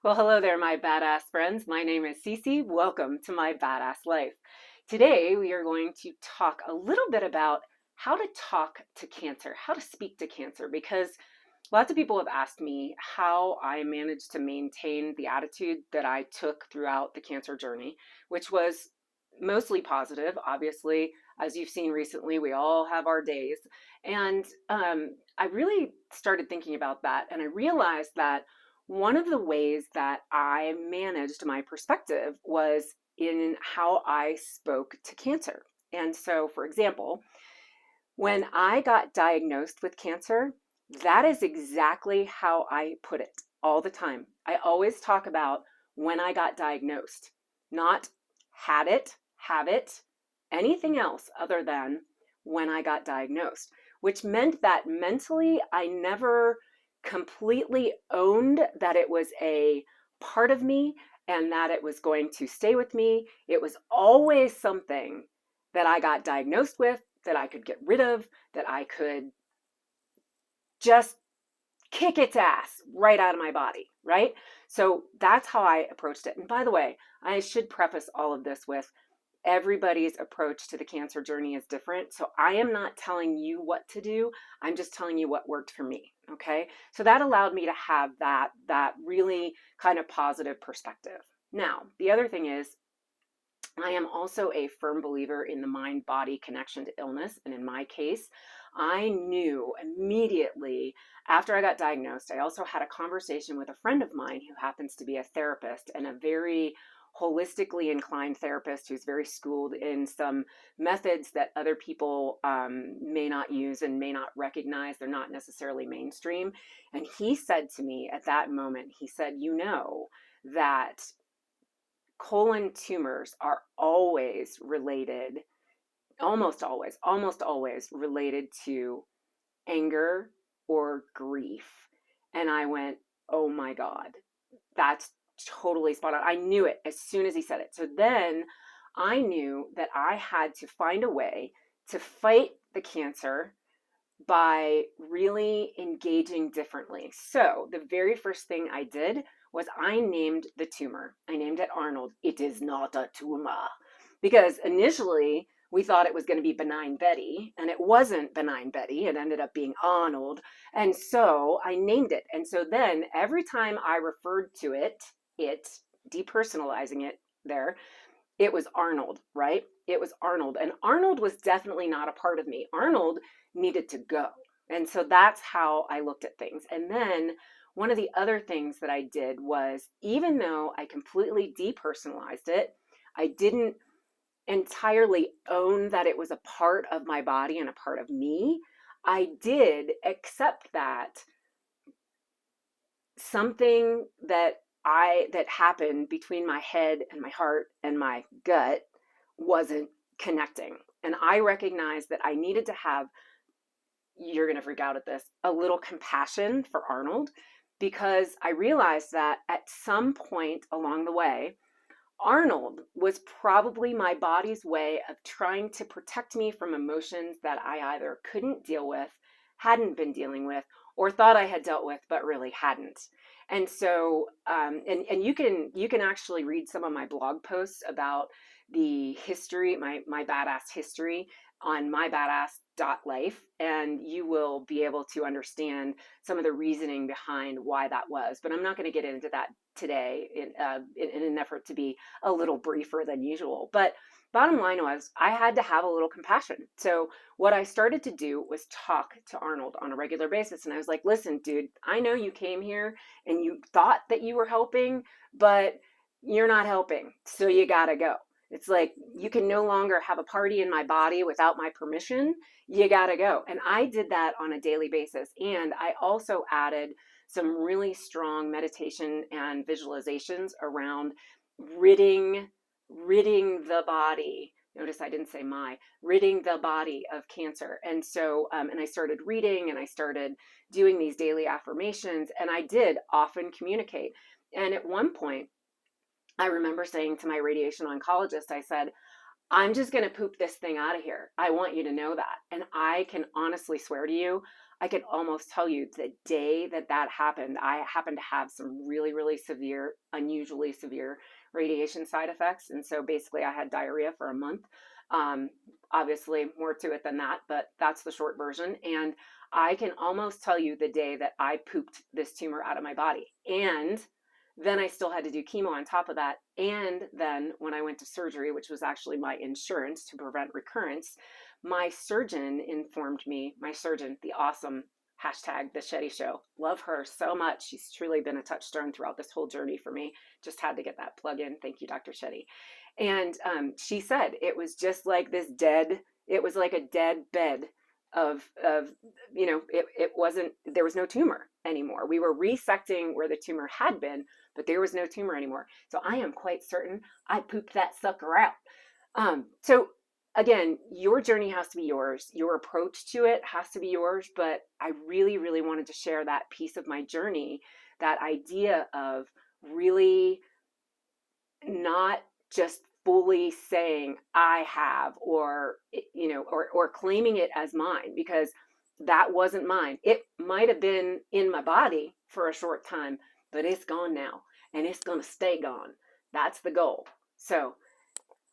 Well, hello there, my badass friends. My name is Cece. Welcome to my badass life. Today, we are going to talk a little bit about how to talk to cancer, how to speak to cancer, because lots of people have asked me how I managed to maintain the attitude that I took throughout the cancer journey, which was mostly positive. Obviously, as you've seen recently, we all have our days. And I really started thinking about that, and I realized that one of the ways that I managed my perspective was in how I spoke to cancer. And so, for example, when I got diagnosed with cancer, that is exactly how I put it all the time. I always talk about when I got diagnosed, not had it, have it, anything else other than when I got diagnosed, which meant that mentally I never completely owned that it was a part of me and that it was going to stay with me. It was always something that I got diagnosed with, that I could get rid of, that I could just kick its ass right out of my body, right? So that's how I approached it. And by the way, I should preface all of this with everybody's approach to the cancer journey is different. So I am not telling you what to do. I'm just telling you what worked for me. Okay. So that allowed me to have that really kind of positive perspective. Now, the other thing is I am also a firm believer in the mind body connection to illness. And in my case, I knew immediately after I got diagnosed. I also had a conversation with a friend of mine who happens to be a therapist and a very holistically inclined therapist who's very schooled in some methods that other people may not use and may not recognize. They're not necessarily mainstream. And he said to me at that moment, he said, you know, that colon tumors are always related, almost always related to anger or grief. And I went, oh my God, that's totally spot on. I knew it as soon as he said it. So then I knew that I had to find a way to fight the cancer by really engaging differently. So the very first thing I did was I named the tumor. I named it Arnold. It is not a tumor. Because initially we thought it was going to be benign Betty, and it wasn't benign Betty. It ended up being Arnold. And so I named it. And so then every time I referred to it, depersonalizing it there, it was Arnold, right? It was Arnold. And Arnold was definitely not a part of me. Arnold needed to go. And so that's how I looked at things. And then one of the other things that I did was, even though I completely depersonalized it, I didn't entirely own that it was a part of my body and a part of me. I did accept that something that happened between my head and my heart and my gut wasn't connecting. And I recognized that I needed to have, you're going to freak out at this, a little compassion for Arnold, because I realized that at some point along the way, Arnold was probably my body's way of trying to protect me from emotions that I either couldn't deal with, hadn't been dealing with, or thought I had dealt with, but really hadn't. And so, and you can actually read some of my blog posts about the history, my badass history on mybadass.life, and you will be able to understand some of the reasoning behind why that was. But I'm not going to get into that today in an effort to be a little briefer than usual. But bottom line was, I had to have a little compassion. So what I started to do was talk to Arnold on a regular basis. And I was like, listen, dude, I know you came here and you thought that you were helping, but you're not helping. So you got to go. It's like, you can no longer have a party in my body without my permission. You got to go. And I did that on a daily basis. And I also added some really strong meditation and visualizations around ridding the body. Notice I didn't say ridding the body of cancer. And so, and I started reading and I started doing these daily affirmations, and I did often communicate. And at one point, I remember saying to my radiation oncologist, I said, I'm just going to poop this thing out of here. I want you to know that. And I can honestly swear to you, I could almost tell you the day that that happened, I happened to have some really, really severe, unusually severe radiation side effects. And so basically, I had diarrhea for a month. Um, Obviously, more to it than that, but that's the short version. And I can almost tell you the day that I pooped this tumor out of my body. And then I still had to do chemo on top of that. And then when I went to surgery, which was actually my insurance to prevent recurrence, my surgeon informed me, my surgeon, the awesome hashtag the Shetty Show. Love her so much. She's truly been a touchstone throughout this whole journey for me. Just had to get that plug in. Thank you, Dr. Shetty. And she said it was just like this dead, it was like a dead bed of it wasn't, there was no tumor anymore. We were resecting where the tumor had been, but there was no tumor anymore. So I am quite certain I pooped that sucker out. So again, your journey has to be yours. Your approach to it has to be yours. But I really, really wanted to share that piece of my journey, that idea of really not just fully saying I have, or or claiming it as mine, because that wasn't mine. It might have been in my body for a short time, but it's gone now, and it's going to stay gone. That's the goal. So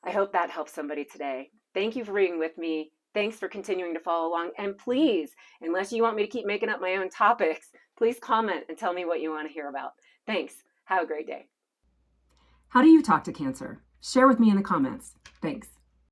I hope that helps somebody today. Thank you for being with me. Thanks for continuing to follow along. And please, unless you want me to keep making up my own topics, please comment and tell me what you want to hear about. Thanks. Have a great day. How do you talk to cancer? Share with me in the comments. Thanks.